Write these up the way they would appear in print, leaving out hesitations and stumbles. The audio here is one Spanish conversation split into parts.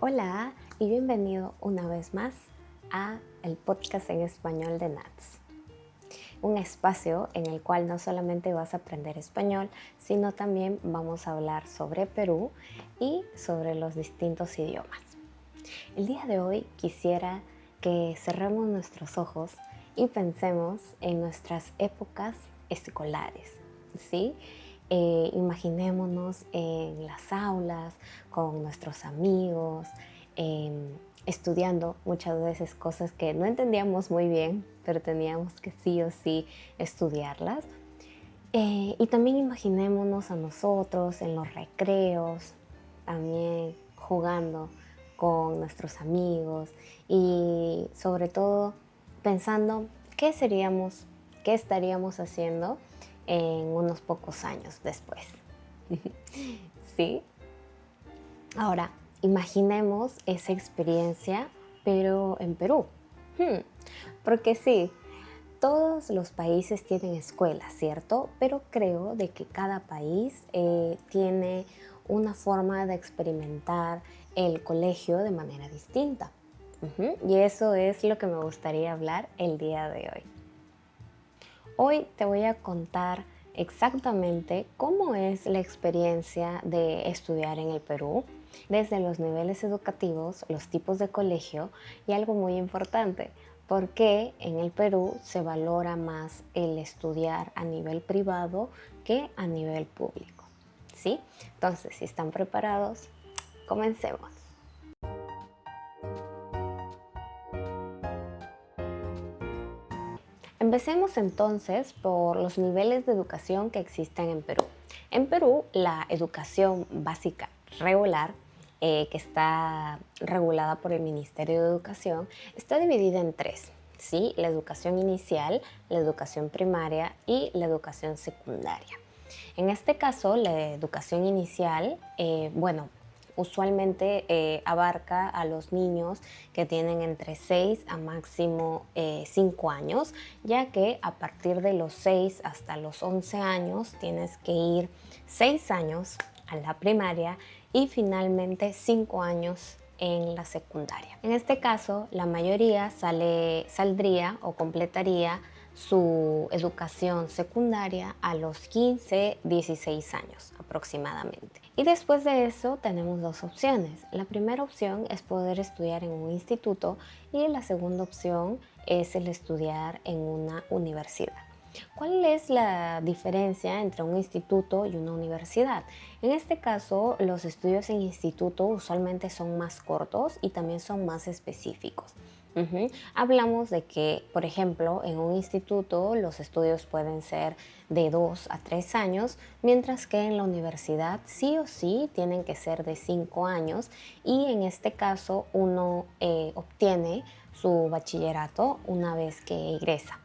Hola y bienvenido una vez más a el podcast en español de Nats. Un espacio en el cual no solamente vas a aprender español, sino también vamos a hablar sobre Perú y sobre los distintos idiomas. El día de hoy quisiera que cerremos nuestros ojos y pensemos en nuestras épocas escolares, ¿sí? Imaginémonos en las aulas, con nuestros amigos, estudiando muchas veces cosas que no entendíamos muy bien, pero teníamos que sí o sí estudiarlas. Y también imaginémonos a nosotros en los recreos, también jugando con nuestros amigos y sobre todo pensando qué estaríamos haciendo en unos pocos años después. ¿Sí? Ahora, imaginemos esa experiencia, pero en Perú. Hmm, Porque sí, todos los países tienen escuelas, ¿cierto? Pero creo de que cada país tiene una forma de experimentar el colegio de manera distinta. Y eso es lo que me gustaría hablar el día de hoy. Hoy te voy a contar exactamente cómo es la experiencia de estudiar en el Perú, desde los niveles educativos, los tipos de colegio y algo muy importante, por qué en el Perú se valora más el estudiar a nivel privado que a nivel público. ¿Sí? Entonces, si están preparados, comencemos. Empecemos entonces por los niveles de educación que existen en Perú. En Perú, la educación básica regular, que está regulada por el Ministerio de Educación, está dividida en tres. ¿Sí? La educación inicial, la educación primaria y la educación secundaria. En este caso, la educación inicial, usualmente abarca a los niños que tienen entre 6 a máximo 5 años, ya que a partir de los 6 hasta los 11 años tienes que ir 6 años a la primaria y finalmente 5 años en la secundaria. En este caso, la mayoría saldría o completaría su educación secundaria a los 15, 16 años aproximadamente. Y después de eso tenemos dos opciones. La primera opción es poder estudiar en un instituto y la segunda opción es el estudiar en una universidad. ¿Cuál es la diferencia entre un instituto y una universidad? En este caso, los estudios en instituto usualmente son más cortos y también son más específicos. Hablamos de que, por ejemplo, en un instituto los estudios pueden ser de 2 a 3 años, mientras que en la universidad sí o sí tienen que ser de 5 años y en este caso uno obtiene su bachillerato una vez que egresa.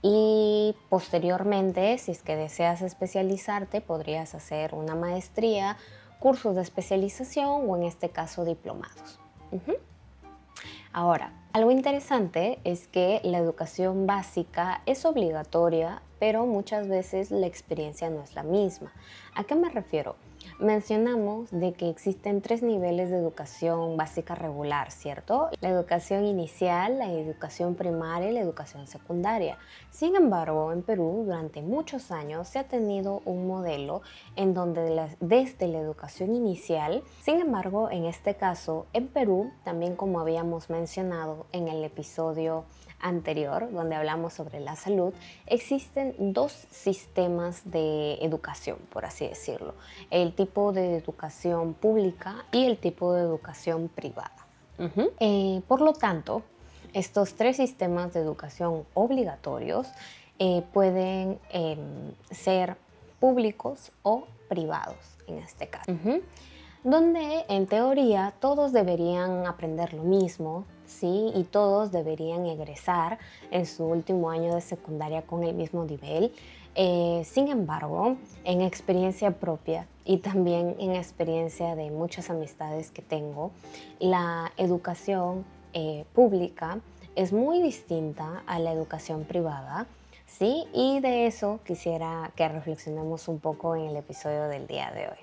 Y posteriormente, si es que deseas especializarte, podrías hacer una maestría, cursos de especialización o en este caso diplomados. Ahora, algo interesante es que la educación básica es obligatoria, pero muchas veces la experiencia no es la misma. ¿A qué me refiero? Mencionamos de que existen tres niveles de educación básica regular, ¿cierto? La educación inicial, la educación primaria y la educación secundaria. Sin embargo, en Perú durante muchos años se ha tenido un modelo en donde desde la educación inicial, sin embargo, en este caso, en Perú, también como habíamos mencionado en el episodio anterior, donde hablamos sobre la salud, existen dos sistemas de educación, por así decirlo. El tipo de educación pública y el tipo de educación privada. Por lo tanto, estos tres sistemas de educación obligatorios pueden ser públicos o privados en este caso. Donde en teoría todos deberían aprender lo mismo, ¿sí? Y todos deberían egresar en su último año de secundaria con el mismo nivel. Sin embargo, en experiencia propia y también en experiencia de muchas amistades que tengo, la educación pública es muy distinta a la educación privada, ¿sí? Y de eso quisiera que reflexionemos un poco en el episodio del día de hoy.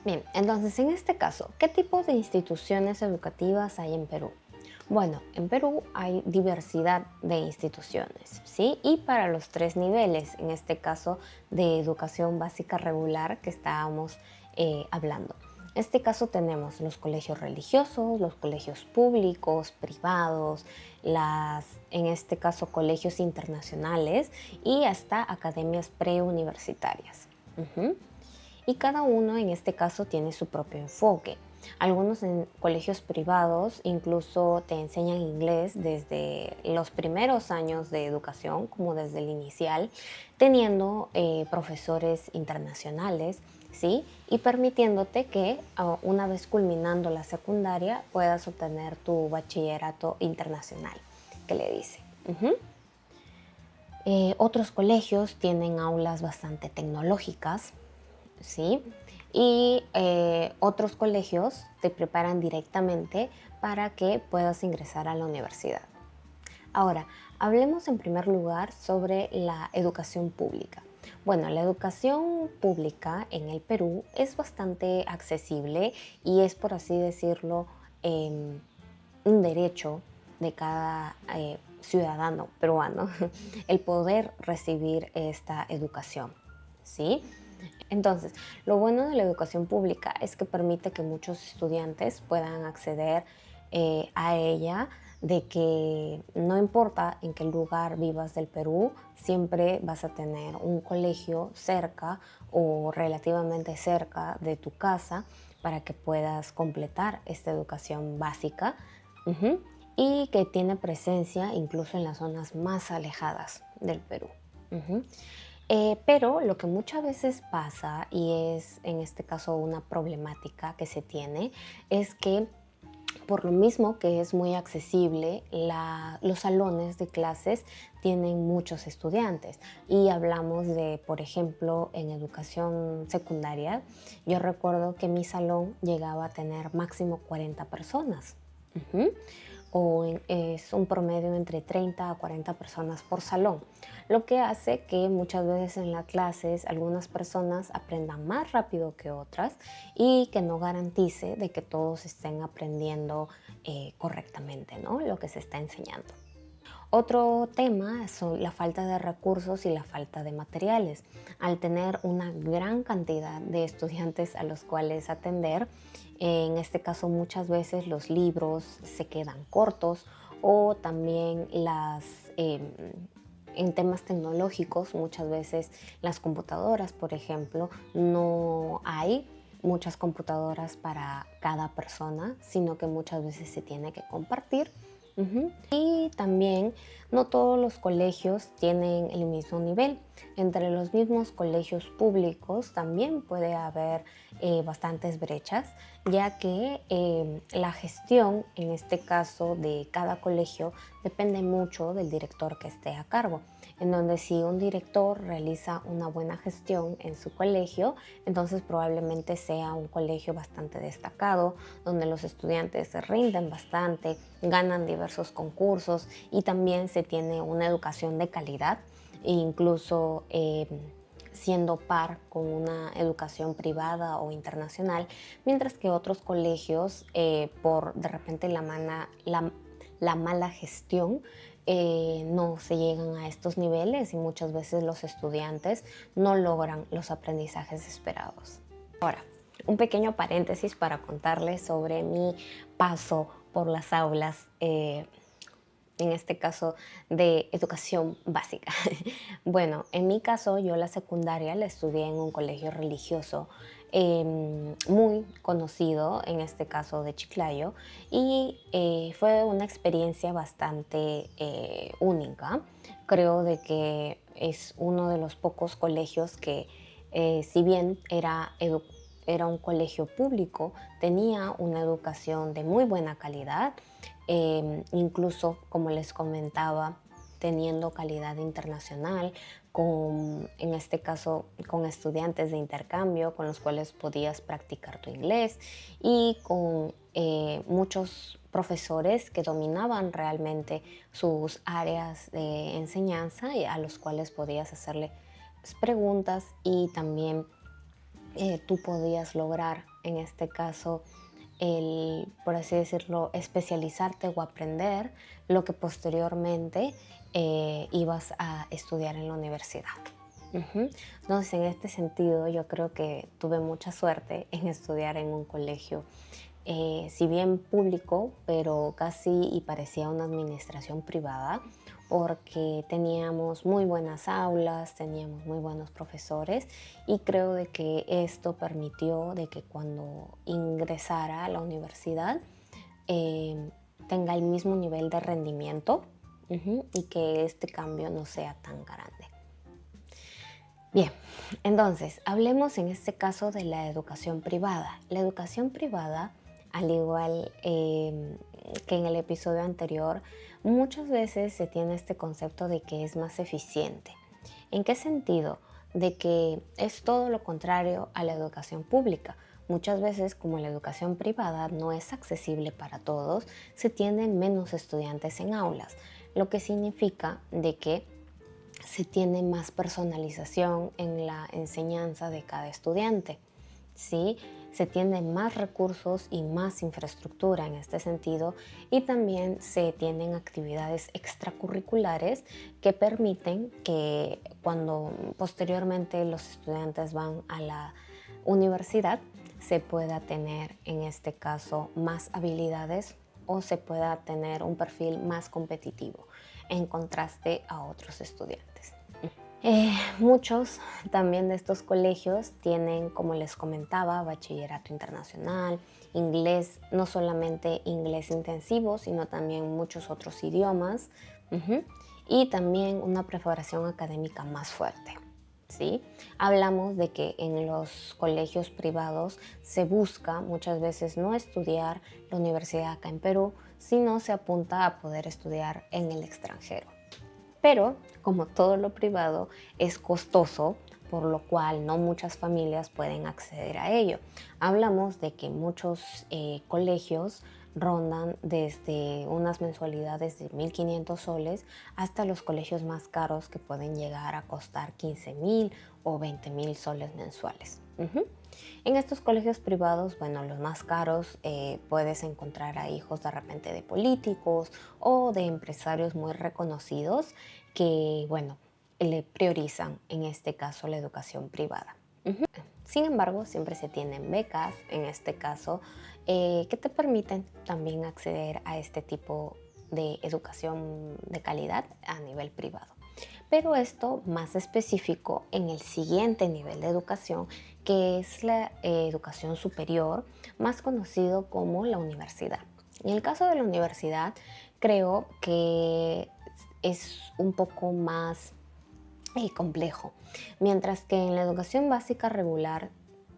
Bien, entonces en este caso, ¿qué tipo de instituciones educativas hay en Perú? Bueno, en Perú hay diversidad de instituciones, ¿sí? Y para los tres niveles, en este caso de educación básica regular que estábamos hablando. En este caso tenemos los colegios religiosos, los colegios públicos, privados, en este caso colegios internacionales y hasta academias preuniversitarias. Ujú. Y cada uno en este caso tiene su propio enfoque. Algunos en colegios privados incluso te enseñan inglés desde los primeros años de educación, como desde el inicial, teniendo profesores internacionales, ¿sí? Y permitiéndote que una vez culminando la secundaria puedas obtener tu bachillerato internacional, que le dice. Ujú. Otros colegios tienen aulas bastante tecnológicas, ¿sí? Y otros colegios te preparan directamente para que puedas ingresar a la universidad. Ahora, hablemos en primer lugar sobre la educación pública. Bueno, la educación pública en el Perú es bastante accesible y es, por así decirlo, em, un derecho de cada ciudadano peruano el poder recibir esta educación, ¿sí? Entonces, lo bueno de la educación pública es que permite que muchos estudiantes puedan acceder a ella, de que no importa en qué lugar vivas del Perú, siempre vas a tener un colegio cerca o relativamente cerca de tu casa para que puedas completar esta educación básica. Ujú. Y que tiene presencia incluso en las zonas más alejadas del Perú. Ujú. Pero lo que muchas veces pasa, y es en este caso una problemática que se tiene, es que por lo mismo que es muy accesible, los salones de clases tienen muchos estudiantes. Y hablamos de, por ejemplo, en educación secundaria, yo recuerdo que mi salón llegaba a tener máximo 40 personas. Ujú. Es un promedio entre 30 a 40 personas por salón, lo que hace que muchas veces en las clases algunas personas aprendan más rápido que otras y que no garantice de que todos estén aprendiendo correctamente, ¿no? Lo que se está enseñando. Otro tema son la falta de recursos y la falta de materiales. Al tener una gran cantidad de estudiantes a los cuales atender, en este caso muchas veces los libros se quedan cortos o también en temas tecnológicos, muchas veces las computadoras, por ejemplo, no hay muchas computadoras para cada persona, sino que muchas veces se tiene que compartir. Ujú. Y también no todos los colegios tienen el mismo nivel. Entre los mismos colegios públicos también puede haber bastantes brechas, ya que la gestión, en este caso de cada colegio, depende mucho del director que esté a cargo. En donde si un director realiza una buena gestión en su colegio, entonces probablemente sea un colegio bastante destacado, donde los estudiantes se rinden bastante, ganan diversos concursos y también se tiene una educación de calidad, e incluso siendo par con una educación privada o internacional, mientras que otros colegios, por de repente la mala gestión, no se llegan a estos niveles y muchas veces los estudiantes no logran los aprendizajes esperados. Ahora, un pequeño paréntesis para contarles sobre mi paso por las aulas, en este caso de educación básica. Bueno, en mi caso yo la secundaria la estudié en un colegio religioso muy conocido, en este caso de Chiclayo, y fue una experiencia bastante única. Creo de que es uno de los pocos colegios que, si bien era un colegio público, tenía una educación de muy buena calidad, incluso, como les comentaba, teniendo calidad internacional, en este caso, con estudiantes de intercambio con los cuales podías practicar tu inglés y con muchos profesores que dominaban realmente sus áreas de enseñanza y a los cuales podías hacerle preguntas y también tú podías lograr en este caso, el, por así decirlo, especializarte o aprender lo que posteriormente ibas a estudiar en la universidad. Ujú. Entonces, en este sentido, yo creo que tuve mucha suerte en estudiar en un colegio, si bien público, pero casi y parecía una administración privada, porque teníamos muy buenas aulas, teníamos muy buenos profesores y creo de que esto permitió de que cuando ingresara a la universidad eh, tenga el mismo nivel de rendimiento, y que este cambio no sea tan grande. Bien, entonces hablemos en este caso de la educación privada. La educación privada, al igual que en el episodio anterior, muchas veces se tiene este concepto de que es más eficiente. ¿En qué sentido? De que es todo lo contrario a la educación pública. Muchas veces, como la educación privada no es accesible para todos, se tienen menos estudiantes en aulas, lo que significa de que se tiene más personalización en la enseñanza de cada estudiante, ¿sí? Se tiene más recursos y más infraestructura en este sentido y también se tienen actividades extracurriculares que permiten que cuando posteriormente los estudiantes van a la universidad se pueda tener en este caso más habilidades o se pueda tener un perfil más competitivo en contraste a otros estudiantes. Muchos también de estos colegios tienen, como les comentaba, bachillerato internacional, inglés, no solamente inglés intensivo, sino también muchos otros idiomas, ujú, y también una preparación académica más fuerte. ¿Sí? Hablamos de que en los colegios privados se busca muchas veces no estudiar la universidad acá en Perú, sino se apunta a poder estudiar en el extranjero. Pero, como todo lo privado, es costoso, por lo cual no muchas familias pueden acceder a ello. Hablamos de que muchos colegios rondan desde unas mensualidades de 1.500 soles hasta los colegios más caros que pueden llegar a costar 15.000 o 20.000 soles mensuales. En estos colegios privados, bueno, los más caros, puedes encontrar a hijos de repente de políticos o de empresarios muy reconocidos que, bueno, le priorizan en este caso la educación privada. Sin embargo, siempre se tienen becas, en este caso, que te permiten también acceder a este tipo de educación de calidad a nivel privado. Pero esto más específico en el siguiente nivel de educación, que es la educación superior, más conocido como la universidad. En el caso de la universidad, creo que es un poco más complejo. Mientras que en la educación básica regular,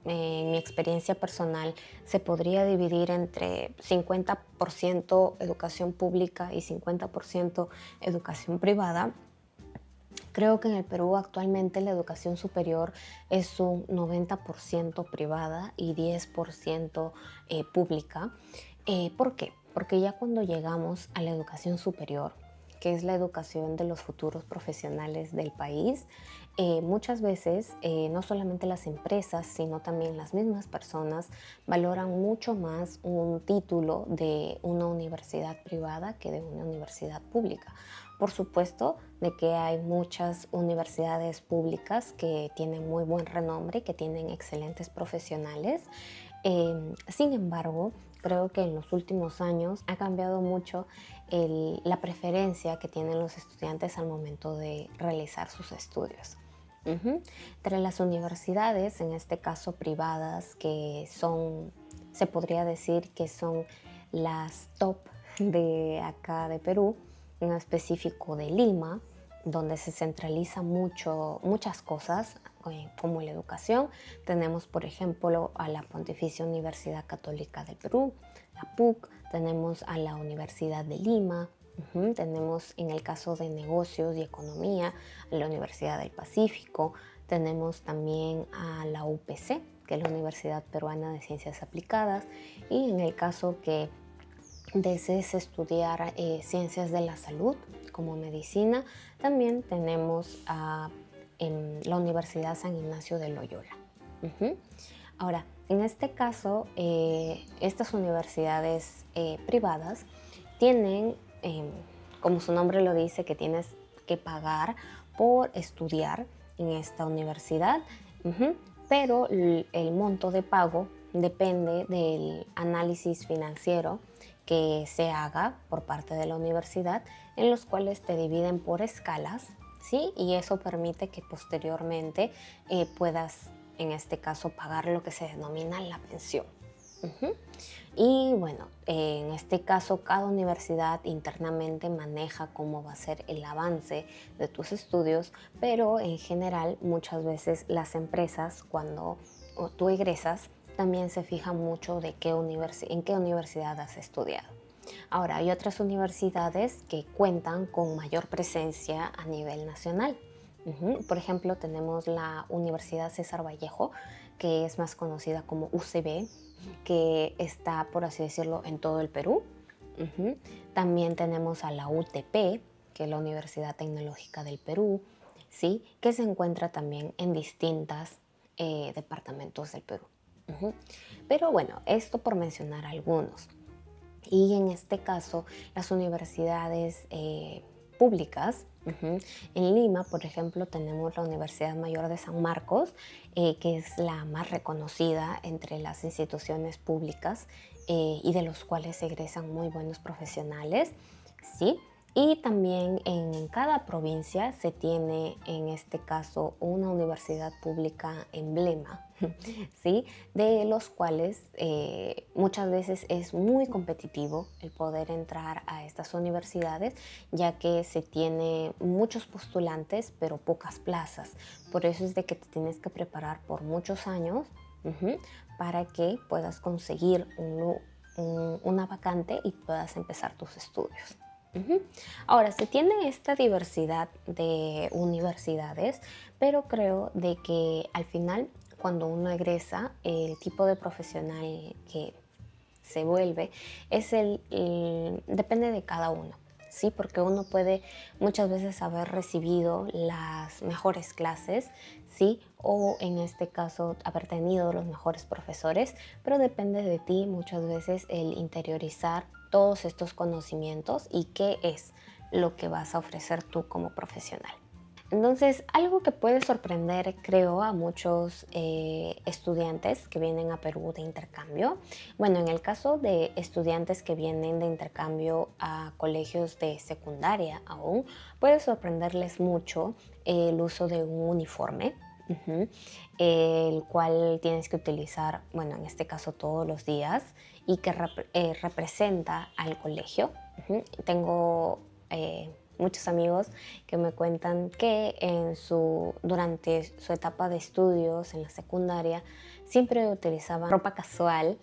en mi experiencia personal, se podría dividir entre 50% educación pública y 50% educación privada. Creo que en el Perú actualmente la educación superior es un 90% privada y 10% pública. ¿Por qué? Porque ya cuando llegamos a la educación superior, que es la educación de los futuros profesionales del país, muchas veces no solamente las empresas, sino también las mismas personas valoran mucho más un título de una universidad privada que de una universidad pública. Por supuesto de que hay muchas universidades públicas que tienen muy buen renombre, que tienen excelentes profesionales. Sin embargo, creo que en los últimos años ha cambiado mucho la preferencia que tienen los estudiantes al momento de realizar sus estudios. Entre las universidades, en este caso privadas, que son, se podría decir que son las top de acá de Perú, en específico de Lima, donde se centraliza muchas cosas, como la educación. Tenemos, por ejemplo, a la Pontificia Universidad Católica del Perú, la PUC, tenemos a la Universidad de Lima, tenemos en el caso de negocios y economía a la Universidad del Pacífico, tenemos también a la UPC, que es la Universidad Peruana de Ciencias Aplicadas, y en el caso que desees estudiar ciencias de la salud como medicina, también tenemos en la Universidad San Ignacio de Loyola. Ahora, En este caso, estas universidades privadas tienen, como su nombre lo dice, que tienes que pagar por estudiar en esta universidad, ujú, pero el monto de pago depende del análisis financiero que se haga por parte de la universidad, en los cuales te dividen por escalas, ¿sí? Y eso permite que posteriormente puedas, en este caso, pagar lo que se denomina la pensión. Ujú. Y bueno, en este caso, cada universidad internamente maneja cómo va a ser el avance de tus estudios, pero en general muchas veces las empresas, cuando tú egresas, también se fijan mucho de en qué universidad has estudiado. Ahora, hay otras universidades que cuentan con mayor presencia a nivel nacional. Ujú. Por ejemplo, tenemos la Universidad César Vallejo, que es más conocida como UCB, que está, por así decirlo, en todo el Perú. Ujú. También tenemos a la UTP, que es la Universidad Tecnológica del Perú, ¿sí? Que se encuentra también en distintos departamentos del Perú. Ujú. Pero bueno, esto por mencionar algunos. Y en este caso, las universidades públicas, ujú, en Lima, por ejemplo, tenemos la Universidad Mayor de San Marcos, que es la más reconocida entre las instituciones públicas y de los cuales egresan muy buenos profesionales, ¿sí? Y también en cada provincia se tiene, en este caso, una universidad pública emblema, ¿sí? De los cuales muchas veces es muy competitivo el poder entrar a estas universidades, ya que se tiene muchos postulantes, pero pocas plazas. Por eso es de que te tienes que preparar por muchos años, ujú, para que puedas conseguir una vacante y puedas empezar tus estudios. Ujú. Ahora, se tiene esta diversidad de universidades, pero creo de que al final, cuando uno egresa, el tipo de profesional que se vuelve depende de cada uno, ¿sí? Porque uno puede muchas veces haber recibido las mejores clases, ¿sí? O en este caso haber tenido los mejores profesores, pero depende de ti muchas veces el interiorizar todos estos conocimientos y qué es lo que vas a ofrecer tú como profesional. Entonces, algo que puede sorprender, creo, a muchos estudiantes que vienen a Perú de intercambio. Bueno, en el caso de estudiantes que vienen de intercambio a colegios de secundaria aún, puede sorprenderles mucho el uso de un uniforme. Ujú, el cual tienes que utilizar, bueno, en este caso todos los días y que representa al colegio. Ujú. Tengo muchos amigos que me cuentan que durante su etapa de estudios en la secundaria siempre utilizaban ropa casual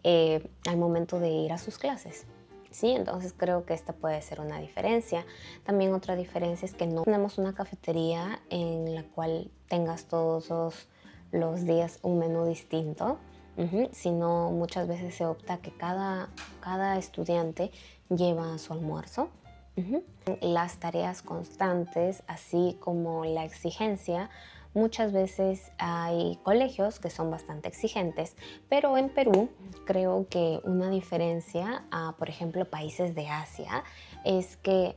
al momento de ir a sus clases. Sí, entonces creo que esta puede ser una diferencia. También otra diferencia es que no tenemos una cafetería en la cual tengas todos los días un menú distinto, ujú, sino muchas veces se opta que cada estudiante lleva su almuerzo. Ujú. Las tareas constantes, así como la exigencia, muchas veces hay colegios que son bastante exigentes, pero en Perú creo que una diferencia a, por ejemplo, países de Asia es que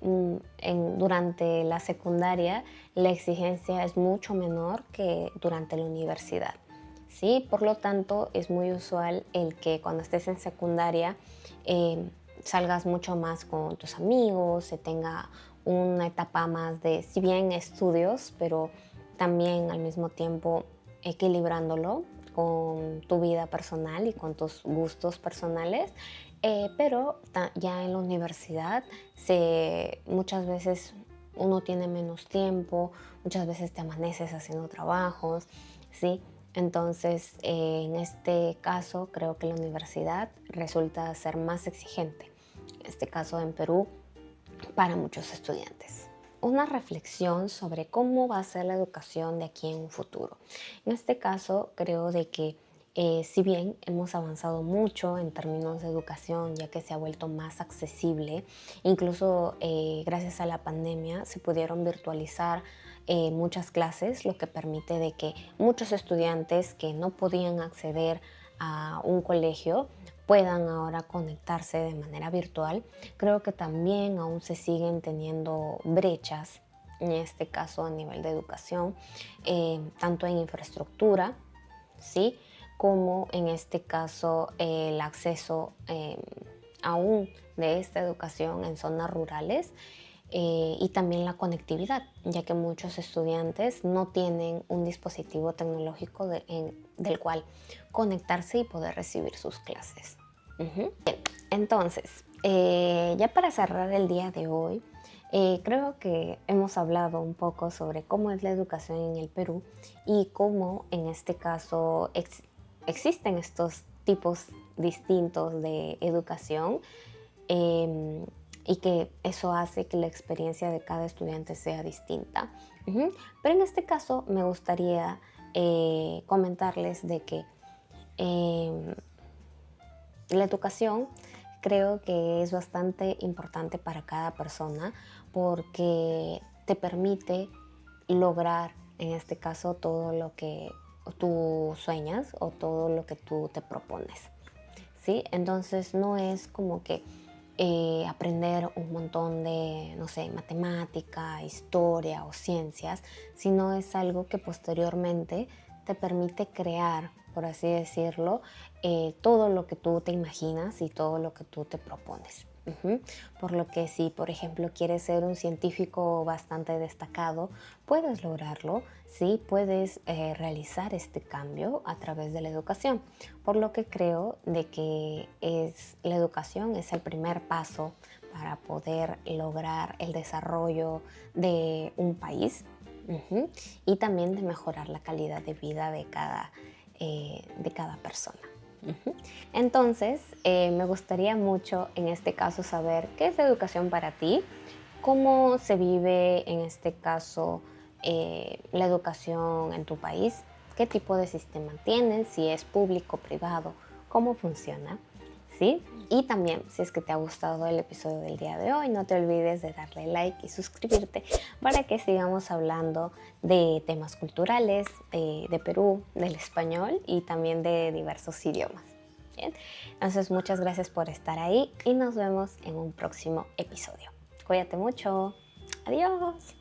durante la secundaria la exigencia es mucho menor que durante la universidad. ¿Sí? Por lo tanto, es muy usual el que cuando estés en secundaria salgas mucho más con tus amigos, se tenga una etapa más de, si bien estudios, pero también al mismo tiempo equilibrándolo con tu vida personal y con tus gustos personales. Pero ya en la universidad muchas veces uno tiene menos tiempo, muchas veces te amaneces haciendo trabajos, ¿sí? Entonces, en este caso, creo que la universidad resulta ser más exigente, en este caso en Perú, para muchos estudiantes. Una reflexión sobre cómo va a ser la educación de aquí en un futuro. En este caso, creo de que si bien hemos avanzado mucho en términos de educación, ya que se ha vuelto más accesible, incluso gracias a la pandemia se pudieron virtualizar muchas clases, lo que permite de que muchos estudiantes que no podían acceder a un colegio puedan ahora conectarse de manera virtual. Creo que también aún se siguen teniendo brechas, en este caso a nivel de educación, tanto en infraestructura, ¿sí? Como en este caso el acceso aún de esta educación en zonas rurales, y también la conectividad, ya que muchos estudiantes no tienen un dispositivo tecnológico del cual conectarse y poder recibir sus clases. Ujú. Bien, entonces, ya para cerrar el día de hoy, creo que hemos hablado un poco sobre cómo es la educación en el Perú y cómo en este caso existen estos tipos distintos de educación, em, y que eso hace que la experiencia de cada estudiante sea distinta. Ujú. Pero en este caso me gustaría comentarles de que em, la educación creo que es bastante importante para cada persona porque te permite lograr, en este caso, todo lo que tú sueñas o todo lo que tú te propones, ¿sí? Entonces no es como que aprender un montón de, no sé, matemática, historia o ciencias, sino es algo que posteriormente te permite crear, por así decirlo, todo lo que tú te imaginas y todo lo que tú te propones. Ujú. Por lo que si, por ejemplo, quieres ser un científico bastante destacado, puedes lograrlo, sí, puedes realizar este cambio a través de la educación. Por lo que creo de que la educación es el primer paso para poder lograr el desarrollo de un país, ujú, y también de mejorar la calidad de vida de cada persona. Ujú. Entonces, me gustaría mucho en este caso saber qué es la educación para ti, cómo se vive en este caso la educación en tu país, qué tipo de sistema tienes, si es público, privado, cómo funciona, ¿sí? Y también, si es que te ha gustado el episodio del día de hoy, no te olvides de darle like y suscribirte para que sigamos hablando de temas culturales, de Perú, del español y también de diversos idiomas. Bien, entonces muchas gracias por estar ahí y nos vemos en un próximo episodio. Cuídate mucho. Adiós.